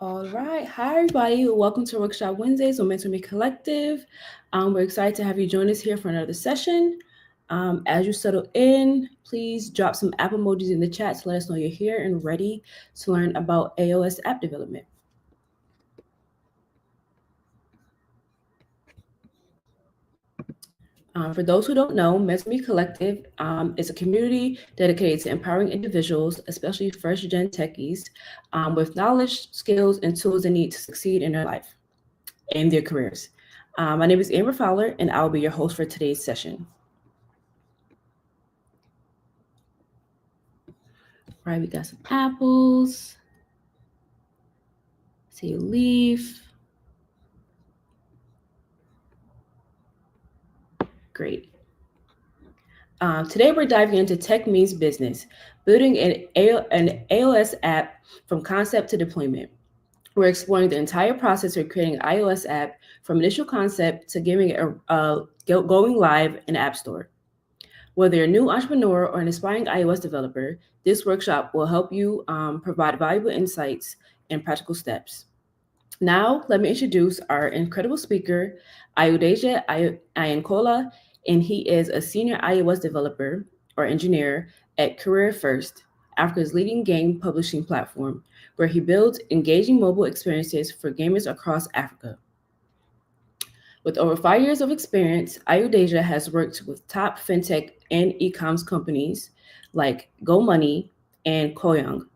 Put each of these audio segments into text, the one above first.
All right. Hi, everybody. Welcome to Workshop Wednesdays on Mentor Me Collective. We're excited to have you join us here for another session. As you settle in, please drop some app emojis in the chat to let us know you're here and ready to learn about iOS app development. For those who don't know, Mentor Me Collective is a community dedicated to empowering individuals, especially first-gen techies, with knowledge, skills, and tools they need to succeed in their life and their careers. My name is Amber Fowler, and I'll be your host for today's session. All right, we got some apples. See a leaf. Great. Today we're diving into Tech Means Business, building an iOS app from concept to deployment. We're exploring the entire process of creating an iOS app from initial concept to giving it going live in the App Store. Whether you're a new entrepreneur or an aspiring iOS developer, this workshop will help you provide valuable insights and practical steps. Now, let me introduce our incredible speaker, Ayodeji Ayankola, and he is a senior iOS developer or engineer at Career First, Africa's leading game publishing platform, where he builds engaging mobile experiences for gamers across Africa. With over 5 years of experience, Ayodeji has worked with top fintech and e-commerce companies like GoMoney and Koyoung.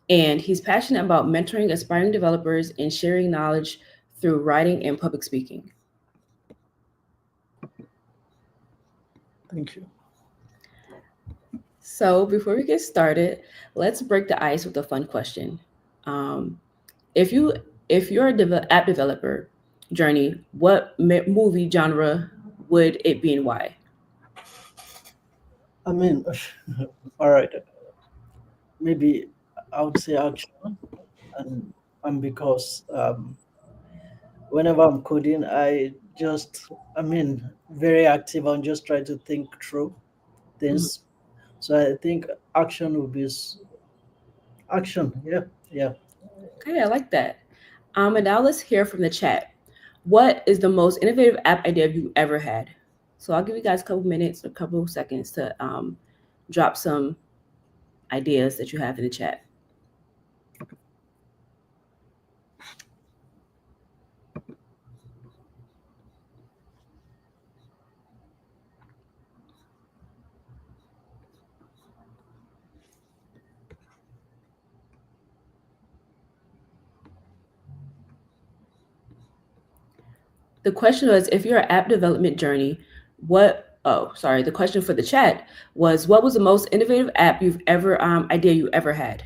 And he's passionate about mentoring aspiring developers and sharing knowledge through writing and public speaking. Thank you. So before we get started, let's break the ice with a fun question. Um, if you if you're a app developer journey, what movie genre would it be and why? I mean, all right. Maybe I would say action, and because whenever I'm coding, I mean, very active and just try to think through things. So I think action would be action. Yeah, yeah. Okay, I like that. And now let's hear from the chat. What is the most innovative app idea you ever had? So I'll give you guys a couple minutes, a couple seconds to drop some ideas that you have in the chat. The question was, if your app development journey, the question for the chat was, what was the most innovative app you've ever, idea you ever had?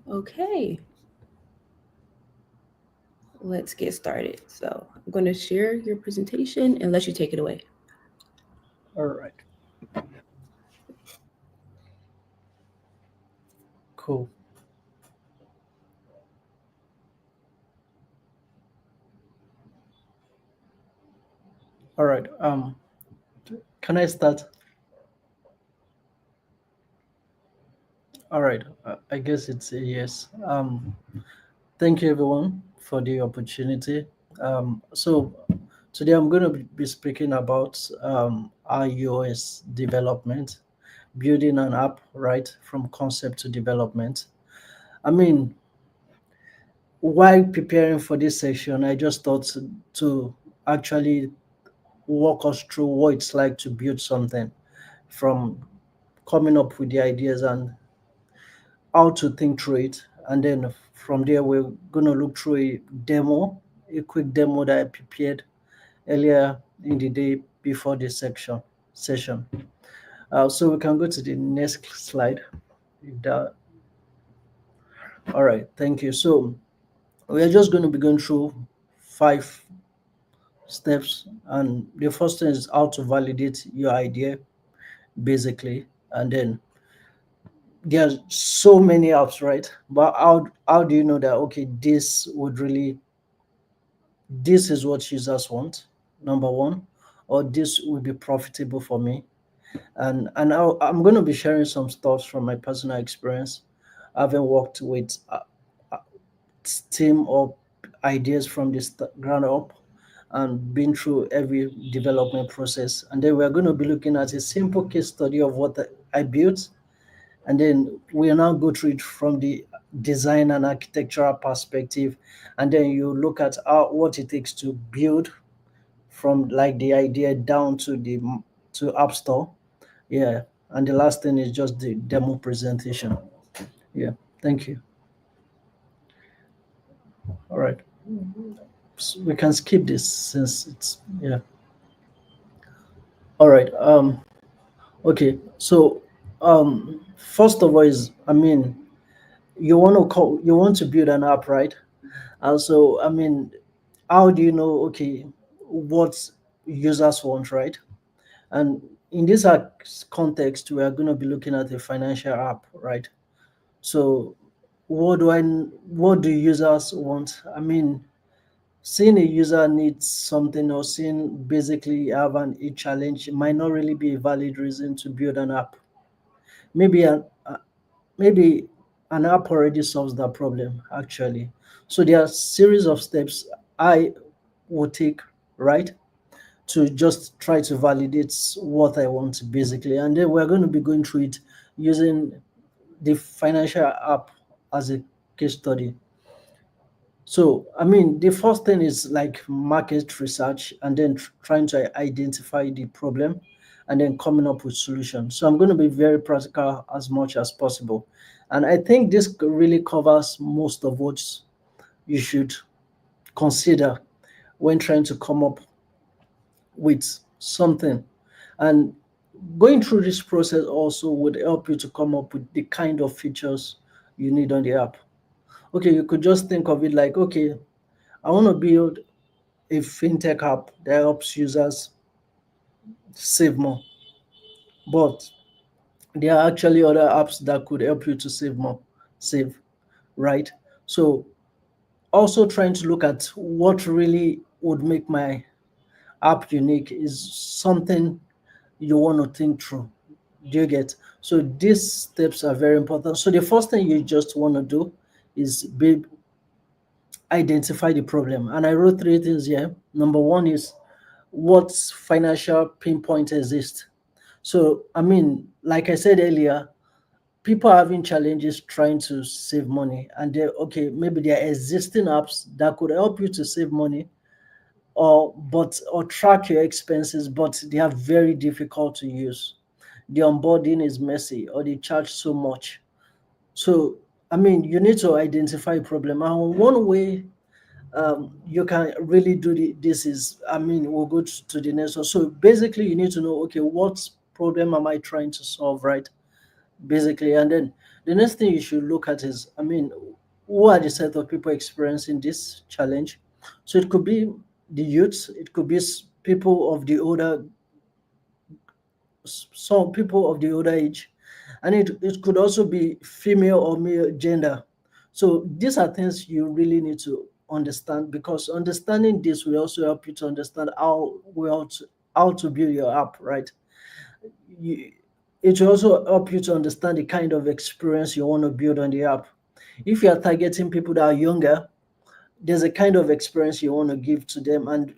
Okay, let's get started. So I'm going to share your presentation and let you take it away. All right. Cool. All right. Can I start? All right. I guess it's a yes. Thank you, everyone, for the opportunity. So today I'm going to be speaking about iOS development, building an app right from concept to development. I mean, while preparing for this session, I just thought to actually walk us through what it's like to build something from coming up with the ideas and how to think through it. And then from there, we're going to look through a quick demo that I prepared earlier in the day before this session. So we can go to the next slide. If that, all right, thank you. So we are just going to be going through 5 steps, and the first thing is how to validate your idea, basically, and then there's so many apps, right? But how do you know that okay, this would really this is what users want, number one, or this will be profitable for me. And I'm going to be sharing some thoughts from my personal experience, having worked with a team of ideas from the ground up and been through every development process. And then we're going to be looking at a simple case study of what I built, and then we'll now go through it from the design and architectural perspective, and then you look at what it takes to build from like the idea down to the to app store. Yeah, and the last thing is just the demo presentation. Yeah, thank you. All right, so we can skip this since it's yeah. All right. Okay. So first of all is, I mean, you want to build an app, right? Also, I mean, how do you know, okay, what users want, right? And in this context, we are going to be looking at a financial app, right? So, what do users want? I mean, seeing a user needs something or seeing basically have a challenge might not really be a valid reason to build an app. Maybe maybe an app already solves that problem actually. So there are series of steps I would take, right, to just try to validate what I want basically. And then we're going to be going through it using the financial app as a case study. So, I mean, the first thing is like market research and then trying to identify the problem and then coming up with solutions. So, I'm going to be very practical as much as possible. And I think this really covers most of what you should consider when trying to come up with something. And going through this process also would help you to come up with the kind of features you need on the app. Okay, you could just think of it like, okay, I want to build a fintech app that helps users save more. But there are actually other apps that could help you to save more, save, right? So also trying to look at what really would make my app unique is something you want to think through. Do you get? So these steps are very important. So the first thing you just want to do is identify the problem. And I wrote three things here. Number one is what financial pinpoint exists. So, I mean, like I said earlier, people are having challenges trying to save money, and they're okay, maybe there are existing apps that could help you to save money or track your expenses, but they are very difficult to use. The onboarding is messy or they charge so much. So, I mean, you need to identify a problem. And one way you can really do this is, I mean, we'll go to the next one. So basically you need to know, okay, what problem am I trying to solve, right? Basically, and then the next thing you should look at is, I mean, who are the set of people experiencing this challenge? So it could be the youths, it could be people of the older, some people of the older age, and it could also be female or male gender. So these are things you really need to understand, because understanding this will also help you to understand how to build your app, right? You, it will also help you to understand the kind of experience you want to build on the app. If you are targeting people that are younger, there's a kind of experience you want to give to them, and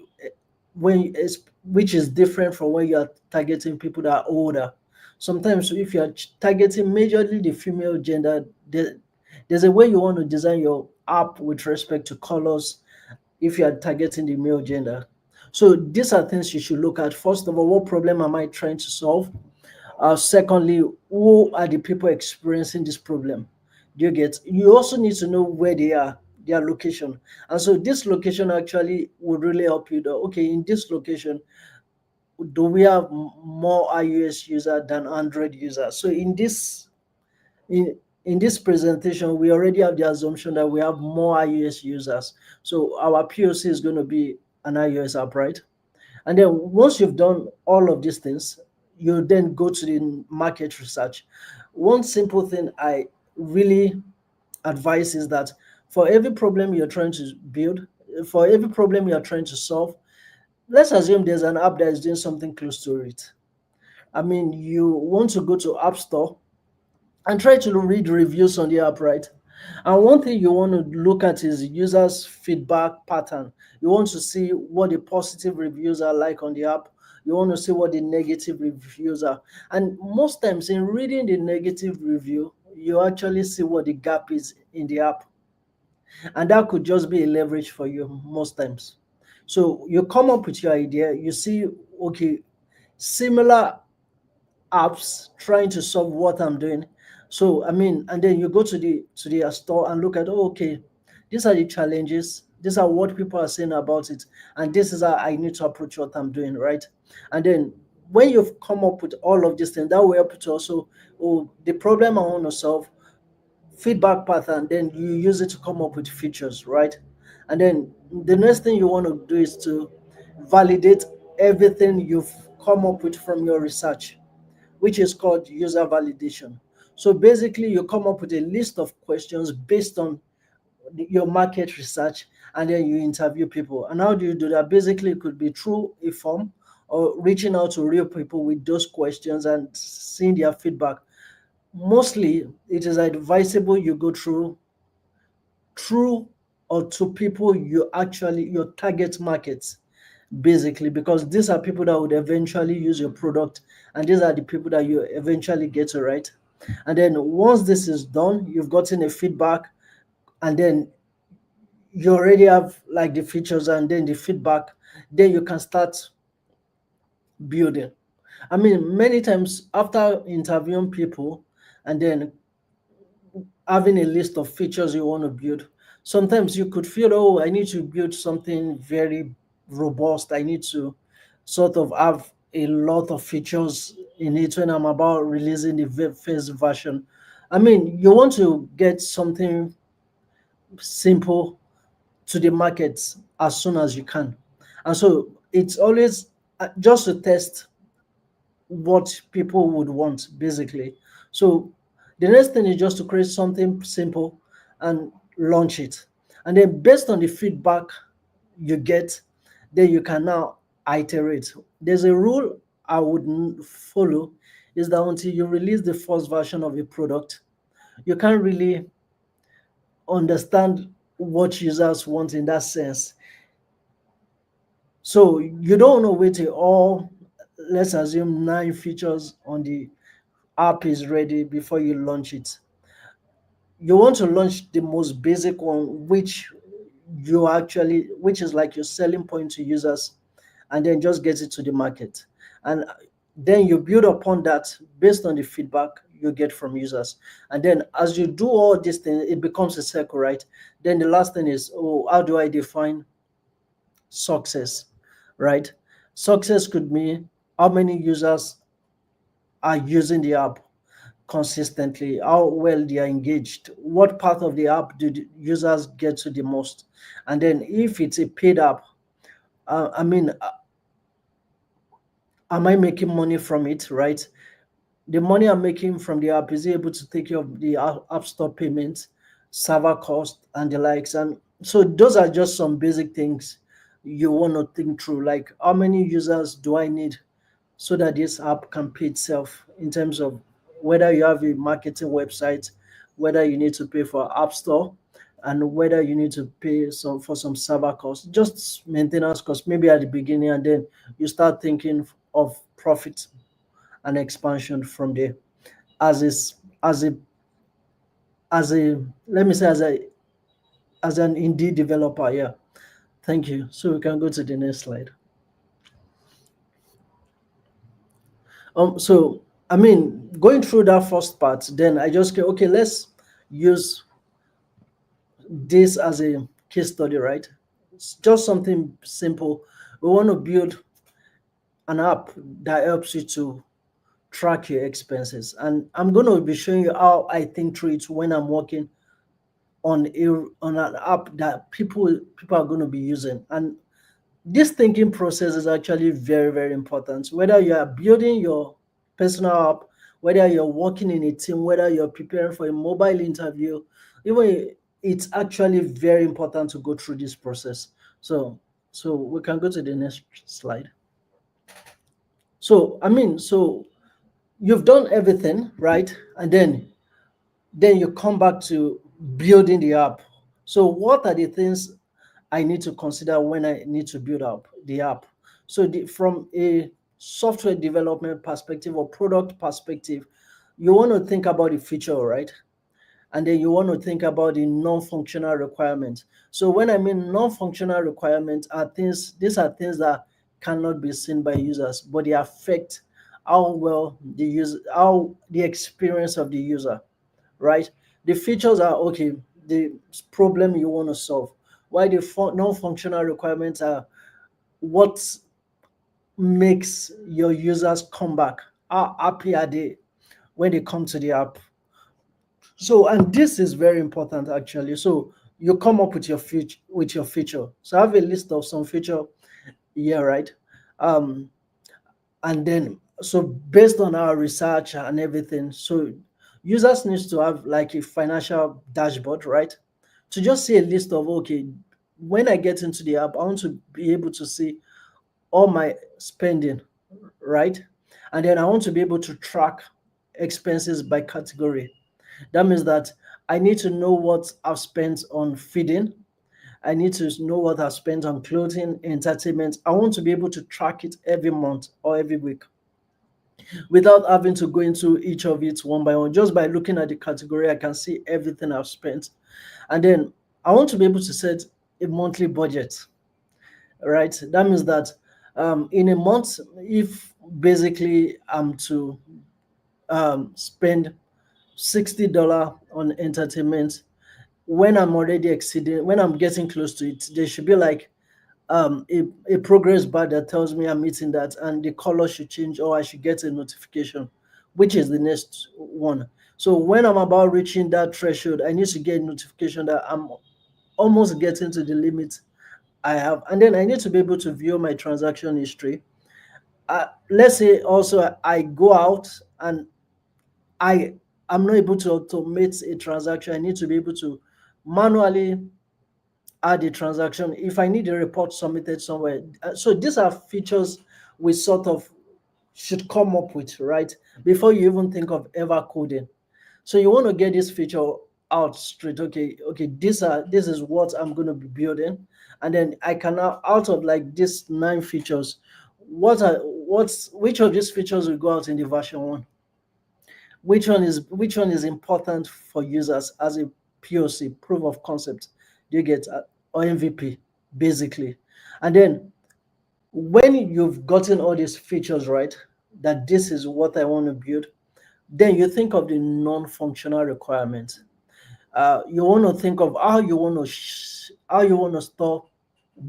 when it's which is different from when you are targeting people that are older. Sometimes if you are targeting majorly the female gender, there's a way you want to design your app with respect to colors if you are targeting the male gender. So these are things you should look at. First of all, what problem am I trying to solve? Secondly, who are the people experiencing this problem? Do you get? You also need to know where they are, their location. And so this location actually would really help you. Though, okay, in this location, do we have more iOS user than Android users? So in this presentation, we already have the assumption that we have more iOS users. So our POC is going to be an iOS app, right? And then once you've done all of these things, you then go to the market research. One simple thing I really advice is that for every problem you're trying to build, for every problem you're trying to solve, let's assume there's an app that is doing something close to it. I mean, you want to go to App Store and try to read reviews on the app, right? And one thing you want to look at is users' feedback pattern. You want to see what the positive reviews are like on the app. You want to see what the negative reviews are. And most times, in reading the negative review, you actually see what the gap is in the app. And that could just be a leverage for you most times. So you come up with your idea, you see, okay, similar apps trying to solve what I'm doing. So I mean, and then you go to the store and look at, oh, okay, these are the challenges, these are what people are saying about it, and this is how I need to approach what I'm doing, right? And then when you've come up with all of these things, that will help you to also, oh, the problem I want to solve, feedback pattern, then you use it to come up with features, right? And then the next thing you want to do is to validate everything you've come up with from your research, which is called user validation. So basically, you come up with a list of questions based on your market research, and then you interview people. And how do you do that? Basically, it could be through a form or reaching out to real people with those questions and seeing their feedback. Mostly, it is advisable you go through or to people you actually your target markets, basically, because these are people that would eventually use your product, and these are the people that you eventually get to, right? And then once this is done, you've gotten a feedback, and then you already have like the features and then the feedback, then you can start building. I mean, many times after interviewing people and then having a list of features you want to build, sometimes you could feel, oh, I need to build something very robust. I need to sort of have a lot of features in it when I'm about releasing the first version. I mean, you want to get something simple to the market as soon as you can. And so it's always just to test what people would want, basically. So the next thing is just to create something simple and launch it. And then based on the feedback you get, then you can now iterate. There's a rule I would follow, is that until you release the first version of a product, you can't really understand what users want in that sense. So you don't want to wait till all, let's assume, 9 features on the app is ready before you launch it. You want to launch the most basic one, which is like your selling point to users, and then just get it to the market. And then you build upon that based on the feedback you get from users. And then as you do all these things, it becomes a circle, right? Then the last thing is, oh, how do I define success, right? Success could mean how many users are using the app consistently, how well they are engaged, what part of the app do the users get to the most. And then if it's a paid app, I mean, am I making money from it, right? The money I'm making from the app, is able to take care of the app store payments, server cost, and the likes. And so those are just some basic things you want to think through, like how many users do I need so that this app can pay itself, in terms of whether you have a marketing website, whether you need to pay for app store, and whether you need to pay some for some server costs, just maintenance costs maybe at the beginning, and then you start thinking of profit and expansion from there. As is as a let me say, as an indie developer, yeah. Thank you. So we can go to the next slide. So I mean, going through that first part, then I just go, okay, let's use this as a case study, right? It's just something simple. We want to build an app that helps you to track your expenses, and I'm going to be showing you how I think through it when I'm working on an app that people are going to be using. And this thinking process is actually very, very important. Whether you are building your personal app, whether you're working in a team, whether you're preparing for a mobile interview, even, it's actually very important to go through this process. So we can go to the next slide. So you've done everything, right? And then you come back to building the app. So what are the things I need to consider when I need to build up the app? So from a software development perspective or product perspective, you want to think about the feature, right? And then you want to think about the non-functional requirements. So when I mean non-functional requirements are things, these are things that cannot be seen by users, but they affect how well the user, how the experience of the user, right? The features are okay, the problem you want to solve. Why the non-functional requirements are what makes your users come back. How happy are they when they come to the app? So, and this is very important actually. So you come up with your feature. So I have a list of some feature here, right? Um, and then so based on our research and everything, so users needs to have like a financial dashboard, right? To just see a list of okay, when I get into the app, I want to be able to see all my spending, right? And then I want to be able to track expenses by category. That means that I need to know what I've spent on feeding. I need to know what I've spent on clothing, entertainment. I want to be able to track it every month or every week without having to go into each of it one by one. Just by looking at the category, I can see everything I've spent. And then I want to be able to set a monthly budget, right? That means that in a month, if basically I'm to spend $60 on entertainment, when I'm already exceeding, when I'm getting close to it, there should be like a progress bar that tells me I'm meeting that, and the color should change, or I should get a notification, which is the next one. So when I'm about reaching that threshold, I need to get a notification that I'm almost getting to the limit I have, and then I need to be able to view my transaction history. Let's say also I go out and I am not able to automate a transaction. I need to be able to manually add a transaction if I need a report submitted somewhere. So these are features we sort of should come up with, right? Before you even think of ever coding. So you want to get this feature out straight. Okay, this is what I'm going to be building. And then I can now, out of like these 9 features, which of these features will go out in the version 1? Which one is important for users as a POC, proof of concept? Do you get or MVP basically? And then when you've gotten all these features right, that this is what I want to build, then you think of the non-functional requirements. You want to think of how you want to store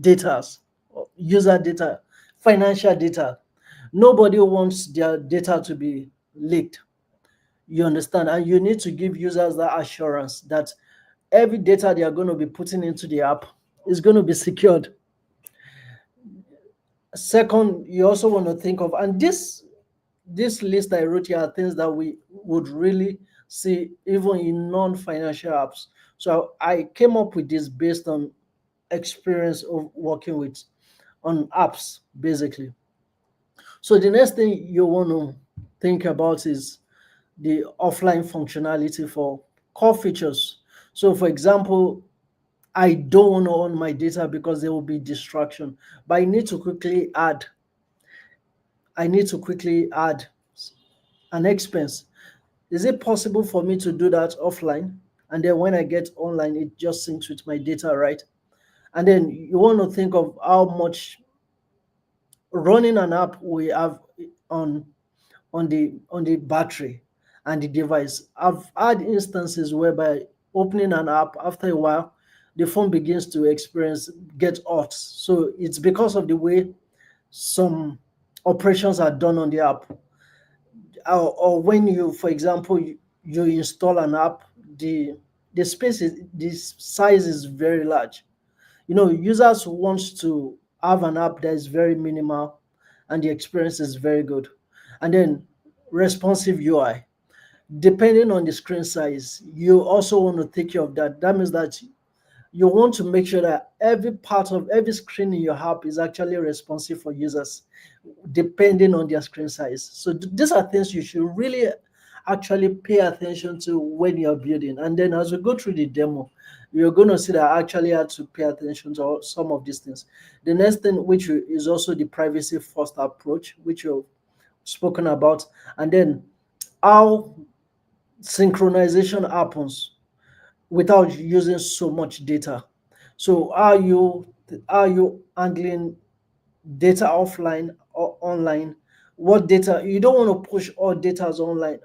data, user data, financial data. Nobody wants their data to be leaked. You understand? And you need to give users that assurance that every data they are going to be putting into the app is going to be secured. Second, you also want to think of, and this list I wrote here are things that we would really see even in non-financial apps. So I came up with this based on experience of working with on apps basically. So the next thing you want to think about is the offline functionality for core features. So for example, I don't want to own my data because there will be distraction, but I need to quickly add an expense. Is it possible for me to do that offline? And then when I get online, it just syncs with my data, right? And then you want to think of how much running an app we have on on the battery and the device. I've had instances whereby opening an app after a while, the phone begins to get hot. So it's because of the way some operations are done on the app. Or when you, for example, you install an app, the size is very large. Users want to have an app that is very minimal and the experience is very good. And then responsive UI. Depending on the screen size, you also want to take care of that. That means that You want to make sure that every part of every screen in your app is actually responsive for users, depending on their screen size. So these are things you should really actually pay attention to when you're building. And then as we go through the demo, you're going to see that I actually had to pay attention to some of these things. The next thing, which is also the privacy first approach, which you've spoken about, and then how synchronization happens without using so much data. So are you handling data offline or online? What data you don't want to push all data online.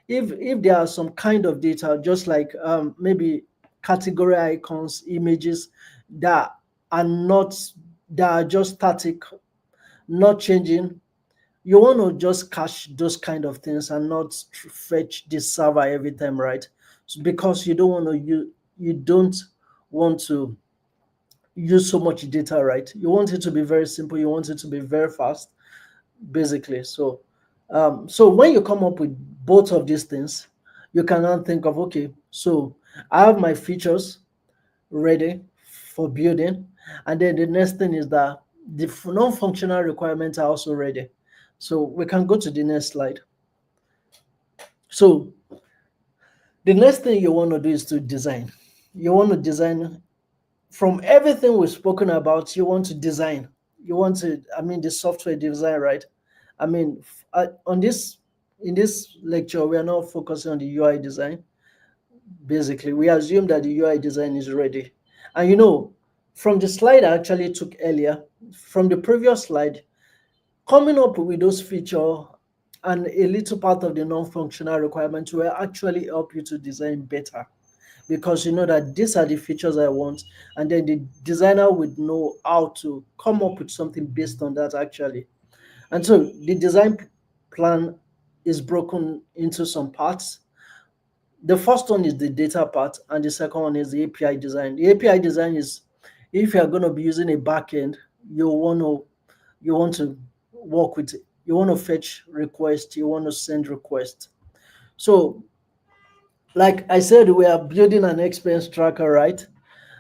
If there are some kind of data, just like maybe category icons, images that are not that are just static, not changing, you want to just cache those kind of things and not fetch the server every time, right? Because you don't want to use so much data, right? You want it to be very simple, you want it to be very fast, basically. So when you come up with both of these things, you can now think of, okay, so I have my features ready for building, and then the next thing is that the non-functional requirements are also ready. So we can go to the next slide. So the next thing you want to do is to design. You want to design from everything we've spoken about. You want to design. You want to, I mean, the software design, right? I mean, on this in this lecture, we are now focusing on the UI design. Basically, we assume that the UI design is ready. And from the slide I actually took earlier, from the previous slide, coming up with those features and a little part of the non-functional requirements will actually help you to design better, because you know that these are the features I want, and then the designer would know how to come up with something based on that actually. And so the design plan is broken into some parts. The first one is the data part, and the second one is the API design. The API design is, if you are going to be using a backend, you want to work with it. You want to fetch requests, you want to send requests. So, like I said, we are building an expense tracker, right?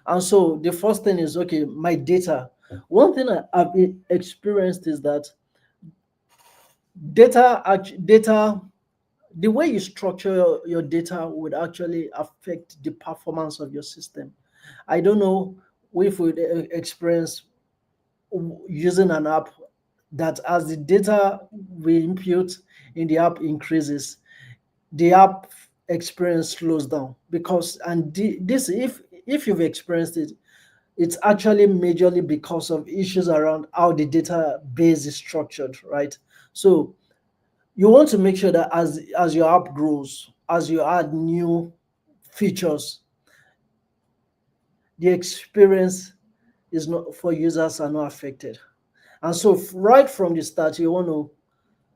And so the first thing is, okay, my data. One thing I've experienced is that data, the way you structure your data would actually affect the performance of your system. I don't know if we experience using an app that, as the data we input in the app increases, the app experience slows down. Because and this, if you've experienced it, it's actually majorly because of issues around how the database is structured, right? So you want to make sure that as your app grows, as you add new features, the experience is not for users are not affected. And so right from the start, you want to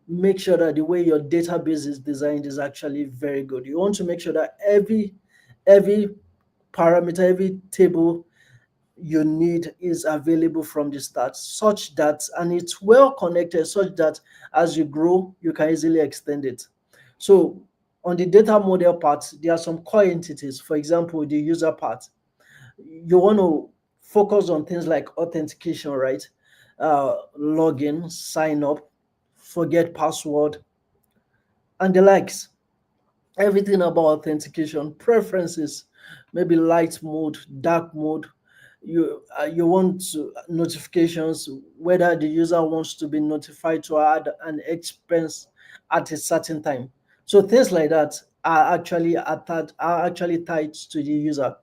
make sure that the way your database is designed is actually very good. You want to make sure that every parameter, every table you need is available from the start, such that, and it's well connected, such that as you grow, you can easily extend it. So on the data model part, there are some core entities. For example, the user part, you want to focus on things like authentication, right? Login, sign up, forget password, and the likes. Everything about authentication, preferences, maybe light mode, dark mode. You want notifications, whether the user wants to be notified to add an expense at a certain time. So things like that are actually tied to the user.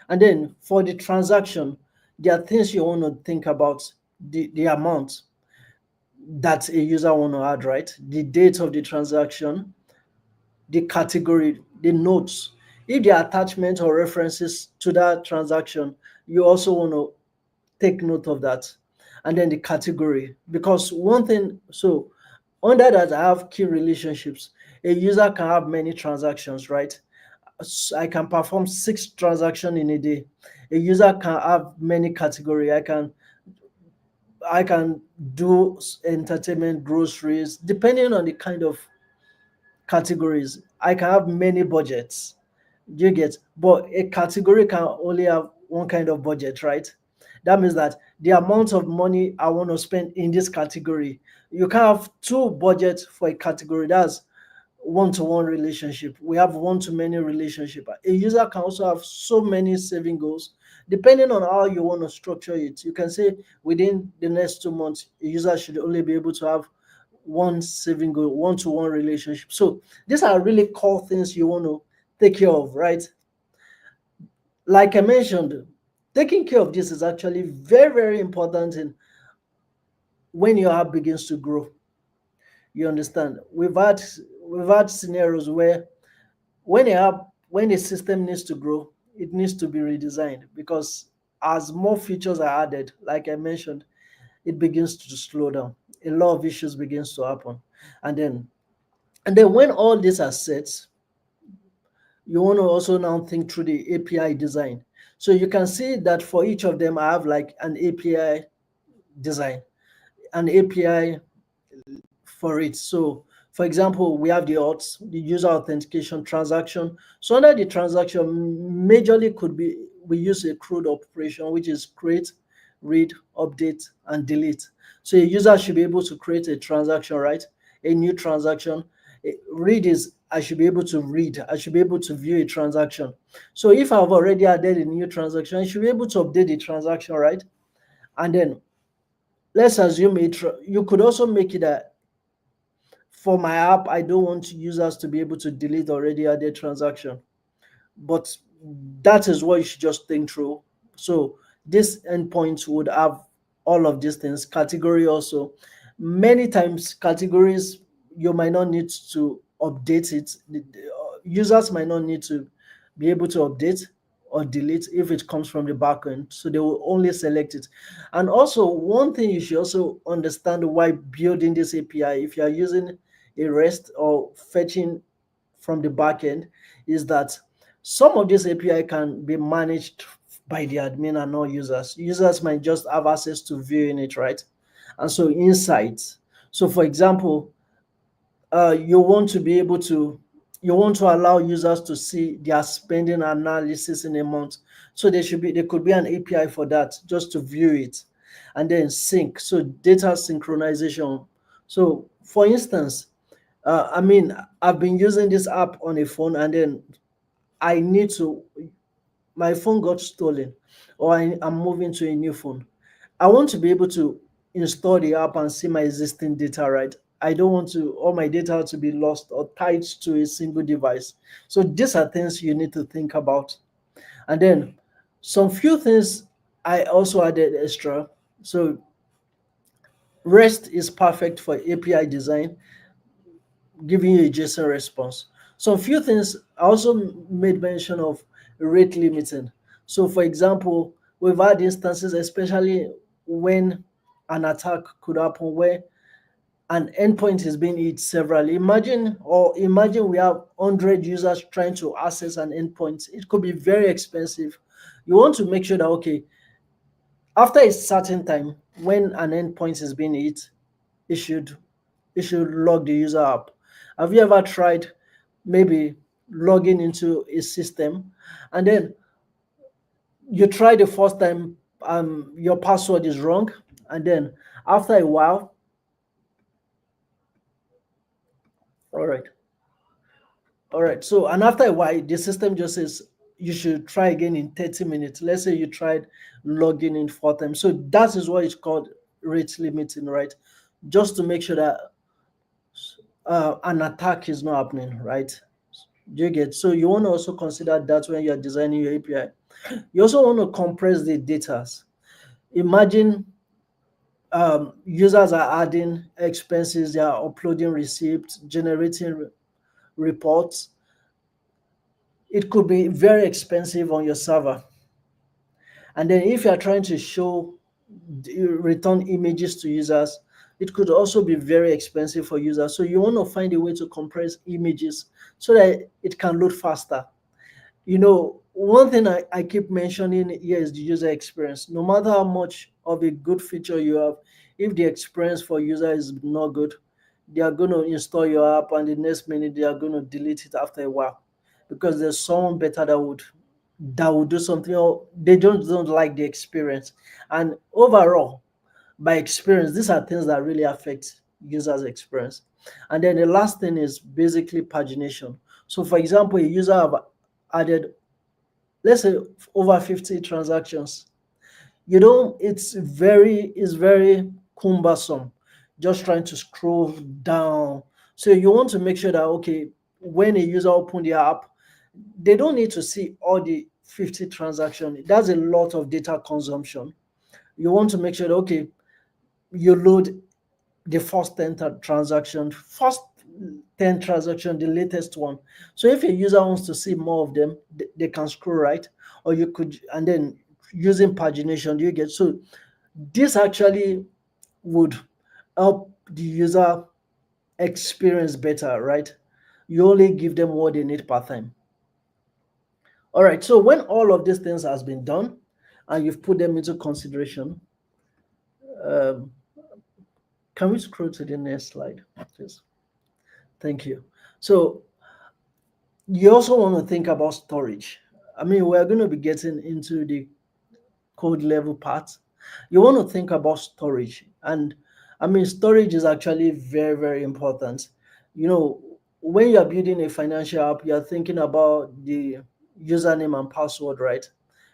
And then for the transaction, there are things you want to think about: the amount that a user want to add, right? The date of the transaction, the category, the notes. If there are attachments or references to that transaction, you also want to take note of that. And then the category, because one thing, so under that, I have key relationships. A user can have many transactions, right? I can perform 6 transactions in a day. A user can have many category. I can do entertainment, groceries, depending on the kind of categories. I can have many budgets. You get, but a category can only have one kind of budget, right? That means that the amount of money I want to spend in this category, you can have two budgets for a category. That's one-to-one relationship. We have one-to-many relationship. A user can also have so many saving goals depending on how you want to structure it. You can say within the next 2 months, a user should only be able to have one saving goal, one-to-one relationship. So these are really core things you want to take care of, right? Like I mentioned, taking care of this is actually very, very important in when your app begins to grow. You understand? We've had scenarios where when a system needs to grow, it needs to be redesigned because as more features are added, like I mentioned, it begins to slow down. A lot of issues begins to happen. And then when all these are set, you want to also now think through the API design. So you can see that for each of them, I have like an API design, an API for it. So, for example, we have the auths, the user authentication transaction. So under the transaction, majorly could be we use a CRUD operation, which is create, read, update, and delete. So a user should be able to create a transaction, right? A new transaction. Read is I should be able to read. I should be able to view a transaction. So if I've already added a new transaction, I should be able to update the transaction, right? And then let's assume you could also make it a for my app, I don't want users to be able to delete already added transaction. But that is what you should just think through. So this endpoint would have all of these things. Category also. Many times categories you might not need to update it. Users might not need to be able to update or delete if it comes from the backend. So they will only select it. And also one thing you should also understand why building this API, if you are using a REST or fetching from the backend, is that some of this API can be managed by the admin and not users. Users might just have access to viewing it, right? And so insights. So for example, you want to be able to you want to allow users to see their spending analysis in a month. So there could be an API for that just to view it. And then sync, so data synchronization. So for instance, I've been using this app on a phone, and then I need to my phone got stolen, or I'm moving to a new phone. I want to be able to install the app and see my existing data, right? I don't want to all my data to be lost or tied to a single device. So these are things you need to think about. And then some few things I also added extra. So REST is perfect for API design, giving you a JSON response. So a few things I also made mention of rate limiting. So for example, we've had instances, especially when an attack could happen where an endpoint is being hit severally. Imagine we have 100 users trying to access an endpoint. It could be very expensive. You want to make sure that, okay, after a certain time, when an endpoint is being hit, it should it should log the user up. Have you ever tried maybe logging into a system, and then you try the first time, your password is wrong, and then after a while, all right, all right. So and after a while, the system just says you should try again in 30 minutes. Let's say you tried logging in 4 times. So that is what is called rate limiting, right? Just to make sure that an attack is not happening, right? Do you get? So you want to also consider that when you're designing your API. You also want to compress the data. Imagine users are adding expenses, they are uploading receipts, generating reports. It could be very expensive on your server. And then if you're trying to show return images to users, it could also be very expensive for users. So you want to find a way to compress images so that it can load faster. One thing I keep mentioning here is the user experience. No matter how much of a good feature you have, if the experience for user is not good, they are going to install your app and the next minute they are going to delete it after a while because there's someone better that would that will do something, or they don't like the experience. And overall, by experience, these are things that really affect users' experience. And then the last thing is basically pagination. So for example, a user have added, let's say, over 50 transactions. You know, it's very cumbersome just trying to scroll down. So you want to make sure that, okay, when a user open the app, they don't need to see all the 50 transactions. That's a lot of data consumption. You want to make sure that, okay, you load the first 10 transaction, the latest one. So if a user wants to see more of them, they can scroll right, or you could, and then using pagination, you get, so this actually would help the user experience better, right? You only give them what they need per time. All right, so when all of these things has been done and you've put them into consideration, um, can we scroll to the next slide, please? Thank you. So you also want to think about storage. I mean, we're going to be getting into the code level part. You want to think about storage. And I mean, storage is actually very, very important. You know, when you're building a financial app, you're thinking about the username and password, right?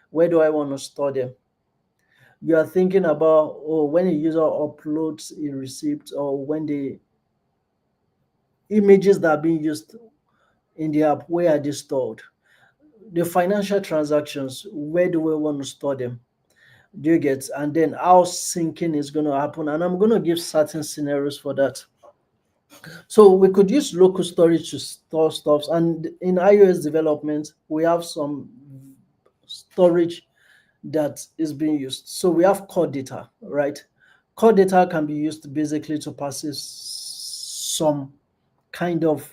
Where do I want to store them? You are thinking about, oh, when a user uploads a receipt, or when the images that are being used in the app, where are they stored? The financial transactions, where do we want to store them? Do you get? And then how syncing is going to happen. And I'm going to give certain scenarios for that. So we could use local storage to store stuff. And in iOS development, we have some storage that is being used. So we have core data, right? Core data can be used basically to process some kind of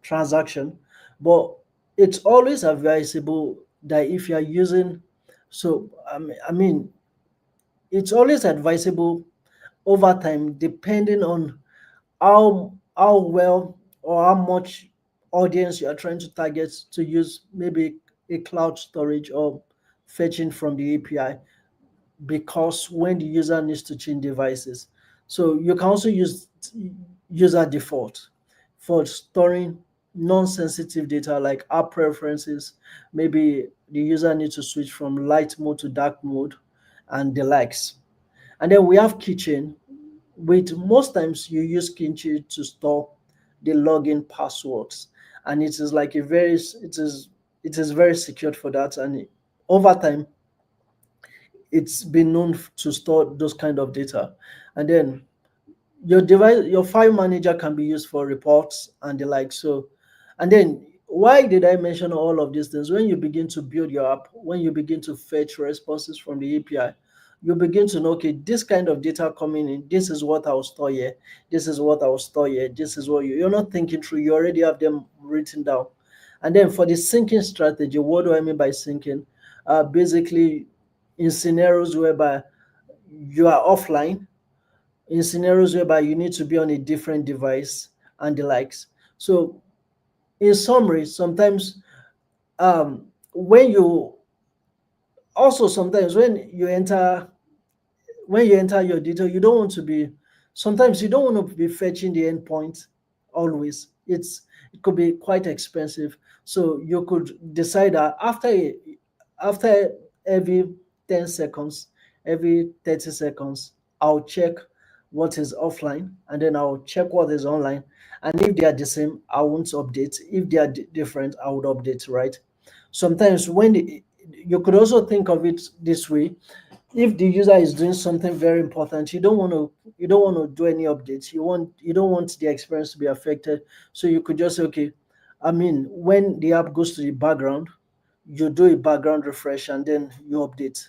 transaction, but it's always advisable that if you are using, so I mean, it's always advisable over time, depending on how well or how much audience you are trying to target, to use maybe a cloud storage or fetching from the API, because when the user needs to change devices. So you can also use user default for storing non-sensitive data like app preferences. Maybe the user needs to switch from light mode to dark mode and the likes. And then we have keychain. With most times you use keychain to store the login passwords, and it is like a very it is very secured for that. And over time, it's been known to store those kind of data. And then your file manager can be used for reports and the like. So, and then why did I mention all of these things? When you begin to build your app, when you begin to fetch responses from the API, you begin to know, okay, this kind of data coming in, this is what I'll store here, this is what I'll store here, this is what you're not thinking through, you already have them written down. And then for the syncing strategy, what do I mean by syncing? Basically, in scenarios whereby you are offline, in scenarios whereby you need to be on a different device and the likes. So in summary, sometimes when you also sometimes when you enter your data, you don't want to be, sometimes you don't want to be fetching the endpoint always. It could be quite expensive. So you could decide that after every 10 seconds, every 30 seconds, I'll check what is offline, and then I'll check what is online. And if they are the same, I won't update. If they are different, I would update, right? Sometimes you could also think of it this way: if the user is doing something very important, you don't want to do any updates. You don't want the experience to be affected. So you could just say, okay, I mean, when the app goes to the background, you do a background refresh and then you update.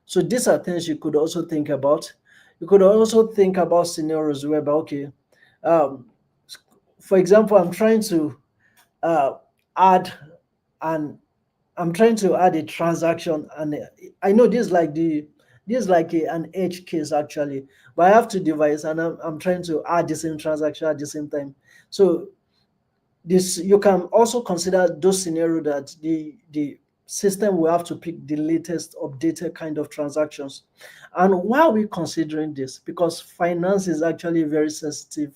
So these are things you could also think about. You could also think about scenarios whereby, okay, um, for example, uh, add an I'm trying to add a transaction, and I know this is like an edge case actually, but I have two devices and I'm trying to add the same transaction at the same time. So this, you can also consider those scenario that the system will have to pick the latest updated kind of transactions. And why are we considering this? Because finance is actually a very sensitive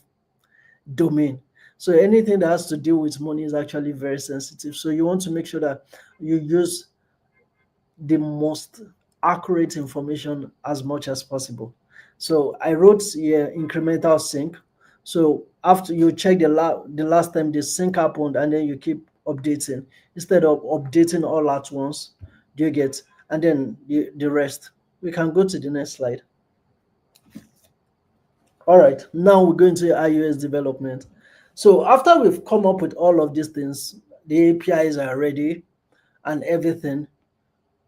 domain. So anything that has to do with money is actually very sensitive. So you want to make sure that you use the most accurate information as much as possible. So I wrote here incremental sync. So after you check the last time the sync happened, and then you keep updating instead of updating all at once. Do you get? And then the rest. We can go to the next slide. All right, now we're going to iOS development. So after we've come up with all of these things, the APIs are ready and everything.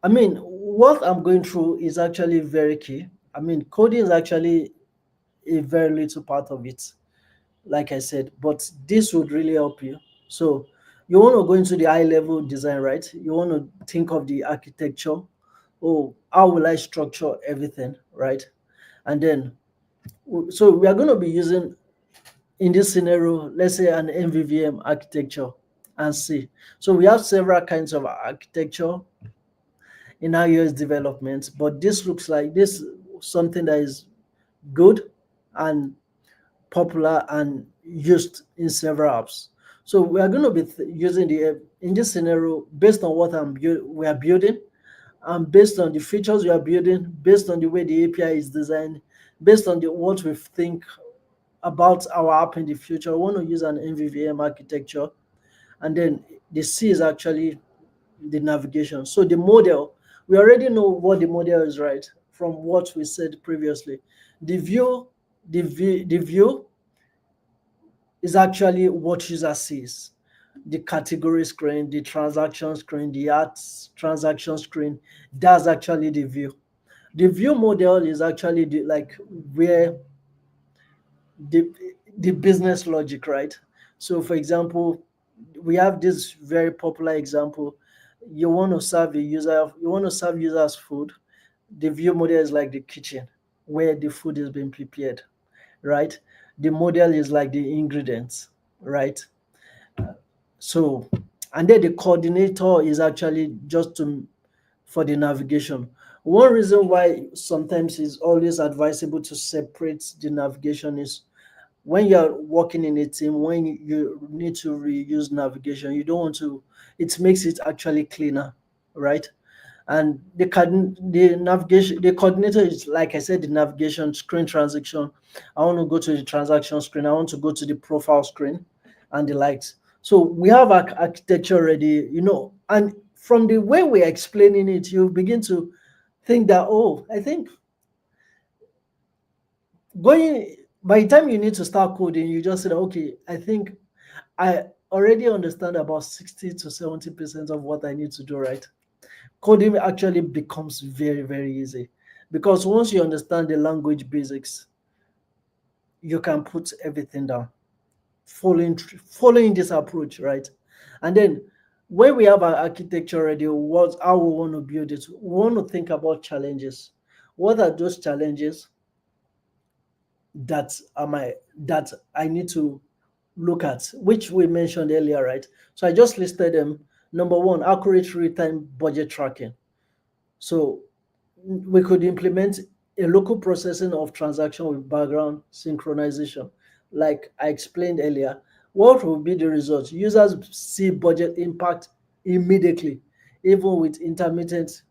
I mean, what I'm going through is actually very key. I mean, coding is actually a very little part of it, like I said, but this would really help you. So you want to go into the high level design, right? You want to think of the architecture. Oh, how will I structure everything, right? And then, so we are going to be using, in this scenario, let's say an MVVM architecture and C. So we have several kinds of architecture in iOS development, but this looks like this something that is good and popular and used in several apps. So we are going to be using the in this scenario based on what we are building, and based on the features we are building, based on the way the API is designed, based on what we think about our app in the future. We want to use an MVVM architecture, and then the C is actually the navigation. So the model, we already know what the model is, right? From what we said previously. The view, the view is actually what user sees. The category screen, the transaction screen, the ads transaction screen, that's actually the view. The view model is actually like where the the business logic, right? So for example, we have this very popular example. You want to serve users food. The view model is like the kitchen where the food is being prepared, right? The model is like the ingredients, right? So, and then the coordinator is actually just to for the navigation. One reason why sometimes it's always advisable to separate the navigation is when you're working in a team, when you need to reuse navigation, you don't want to, it makes it actually cleaner, right? And the navigation, the coordinator is, like I said, the navigation screen transaction. I want to go to the transaction screen, I want to go to the profile screen and the likes. So we have architecture ready, and from the way we're explaining it, you begin to think that, oh, I think going by the time you need to start coding, you just say, okay, I think I already understand about 60 to 70% of what I need to do, right? Coding actually becomes very, very easy because once you understand the language basics, you can put everything down, following this approach, right? And then when we have our architecture ready, how we want to build it, we want to think about challenges. What are those challenges that that I need to look at, which we mentioned earlier, right? So I just listed them. Number one, accurate real-time budget tracking. So we could implement a local processing of transaction with background synchronization. Like I explained earlier, what will be the result? Users see budget impact immediately, even with intermittent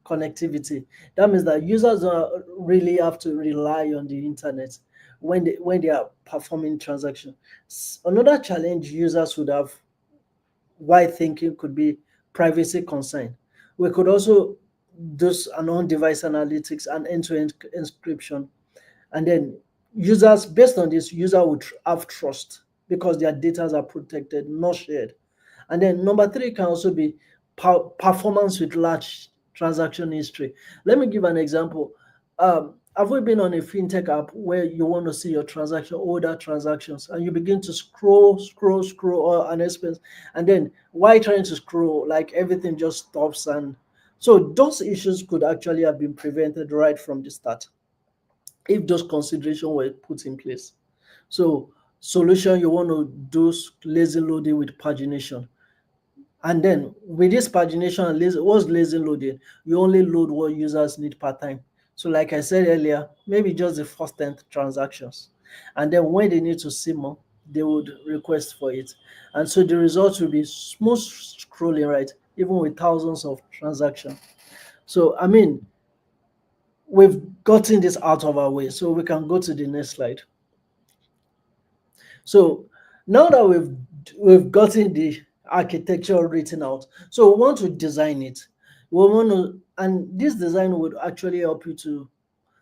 connectivity. That means that users don't really have to rely on the internet when they are performing transaction. Another challenge users would have while thinking could be privacy concern. We could also do an on-device analytics and end-to-end encryption, and then users based on this, user would have trust because their data are protected, not shared. And then number three can also be performance with large transaction history. Let me give an example. Have we been on a fintech app where you want to see your transaction, older transactions, and you begin to scroll or an expense, and then while trying to scroll, like everything just stops, and so those issues could actually have been prevented right from the start if those considerations were put in place. So solution, you want to do lazy loading with pagination. And then with this pagination, what's lazy loading? You only load what users need per time. So like I said earlier, maybe just the first 10 transactions. And then when they need to see more, they would request for it. And so the results will be smooth scrolling, right? Even with thousands of transactions. So I mean, we've gotten this out of our way. So we can go to the next slide. So now that we've gotten the architecture written out, so we want to design it. We want to, and this design would actually help you to.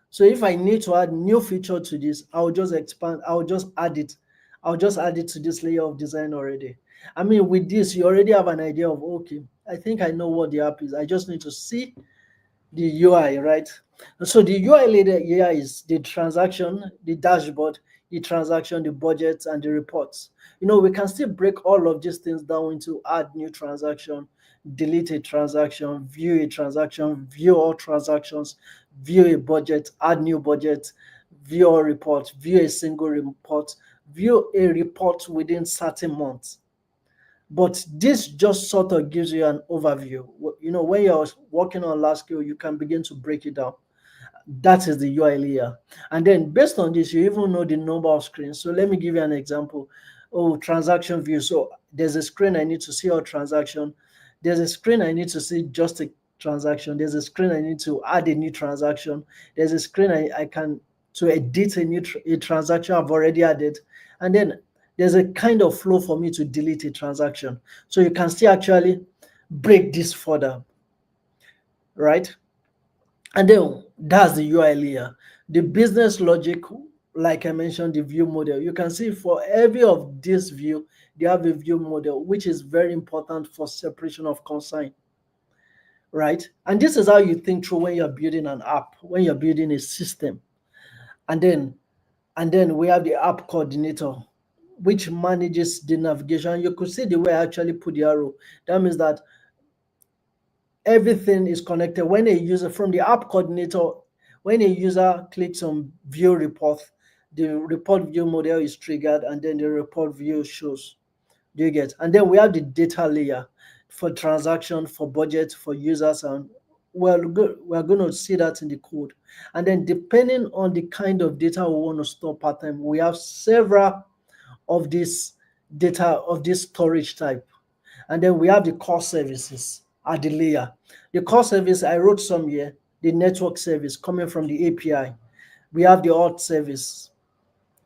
So if I need to add new feature to this, I'll just expand. I'll just add it. I'll just add it to this layer of design already. I mean, with this, you already have an idea of, okay, I think I know what the app is. I just need to see the UI, right? So the UI layer here is the transaction, the dashboard, the transaction, the budget, and the reports. We can still break all of these things down into add new transaction, delete a transaction, view a transaction, view all transactions, view a budget, add new budget, view all reports, view a single report, view a report within certain months. But this just sort of gives you an overview. When you're working on large scale, you can begin to break it down. That is the UI layer. And then based on this, you even know the number of screens. So let me give you an example. Oh, transaction view. So there's a screen I need to see all transaction. There's a screen I need to see just a transaction. There's a screen I need to add a new transaction. There's a screen I can to edit a transaction I've already added. And then there's a kind of flow for me to delete a transaction. So you can still actually break this further, right? And then that's the UI layer. The business logic, like I mentioned, the view model. You can see for every of this view, they have a view model, which is very important for separation of concern, right? And this is how you think through when you're building an app, when you're building a system. And then we have the app coordinator, which manages the navigation. You could see the way I actually put the arrow. That means that everything is connected. When a user from the app coordinator, when a user clicks on view report, the report view model is triggered and then the report view shows. Do you get? And then we have the data layer for transaction, for budget, for users, and we're going to see that in the code. And then depending on the kind of data we want to store per time, we have several of this data of this storage type. And then we have the core services at the layer. The core service, I wrote some here, the network service coming from the API. We have the auth service.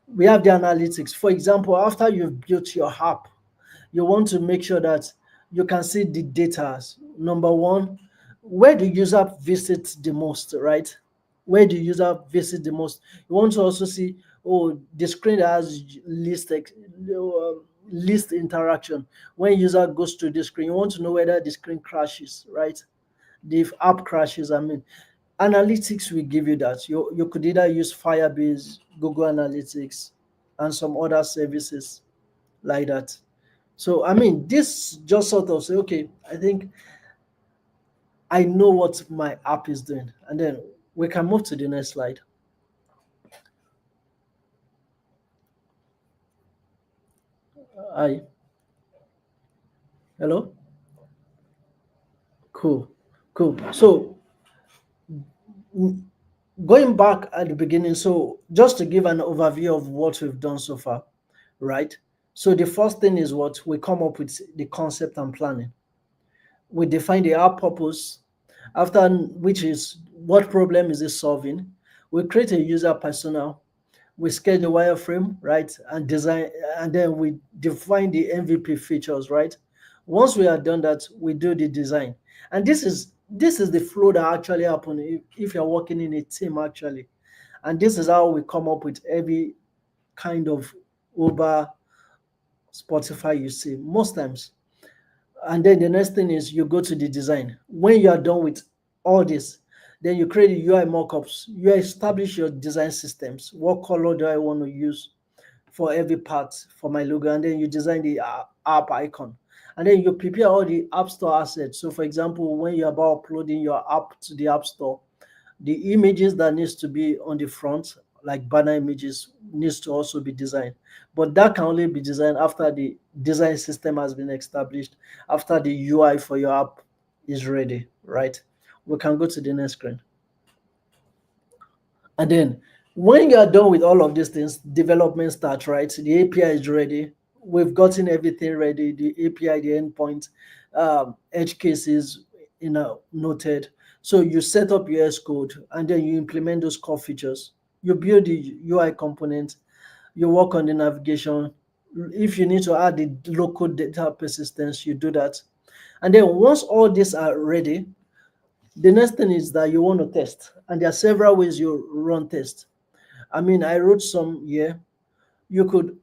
We have the analytics. For example, after you've built your app, you want to make sure that you can see the data. Number one, where the user visits the most, right? Where the user visits the most. You want to also see, oh, the screen that has list interaction. When user goes to the screen, you want to know whether the screen crashes, right? The app crashes, I mean. Analytics will give you that. You could either use Firebase, Google Analytics, and some other services like that. So, I mean, this just sort of say, okay, I think I know what my app is doing. And then we can move to the next slide. Hi. Hello? Cool. Cool. So, going back at the beginning, so just to give an overview of what we've done so far, right? So, the first thing is what we come up with the concept and planning. We define the app purpose, after which is what problem is it solving. We create a user persona, we schedule wireframe, right, and design, and then we define the MVP features, right. Once we are done that, we do the design, and this is the flow that actually happen if you're working in a team actually, and this is how we come up with every kind of Uber, Spotify you see most times. And then the next thing is you go to the design. When you are done with all this, then you create the UI mockups. You establish your design systems. What color do I want to use for every part for my logo? And then you design the app icon. And then you prepare all the App Store assets. So, for example, when you're about uploading your app to the App Store, the images that needs to be on the front, like banner images needs to also be designed. But that can only be designed after the design system has been established, after the UI for your app is ready, right? We can go to the next screen. And then when you are done with all of these things, development starts, right? The API is ready. We've gotten everything ready. The API, the endpoint, edge cases, noted. So you set up your S code and then you implement those core features. You build the UI component. You work on the navigation. If you need to add the local data persistence, you do that. And then once all these are ready, the next thing is that you want to test, and there are several ways you run tests. I mean, I wrote some here. You could,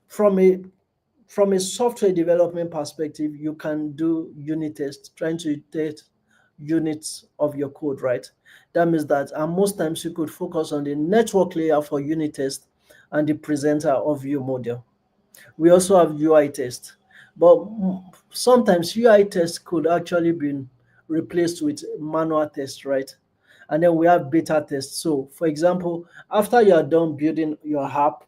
from a software development perspective, you can do unit tests, trying to test units of your code, right? That means that, and most times you could focus on the network layer for unit test and the presenter of view model. We also have UI test, but sometimes UI test could actually be replaced with manual test, right? And then we have beta test. So, for example, after you are done building your app,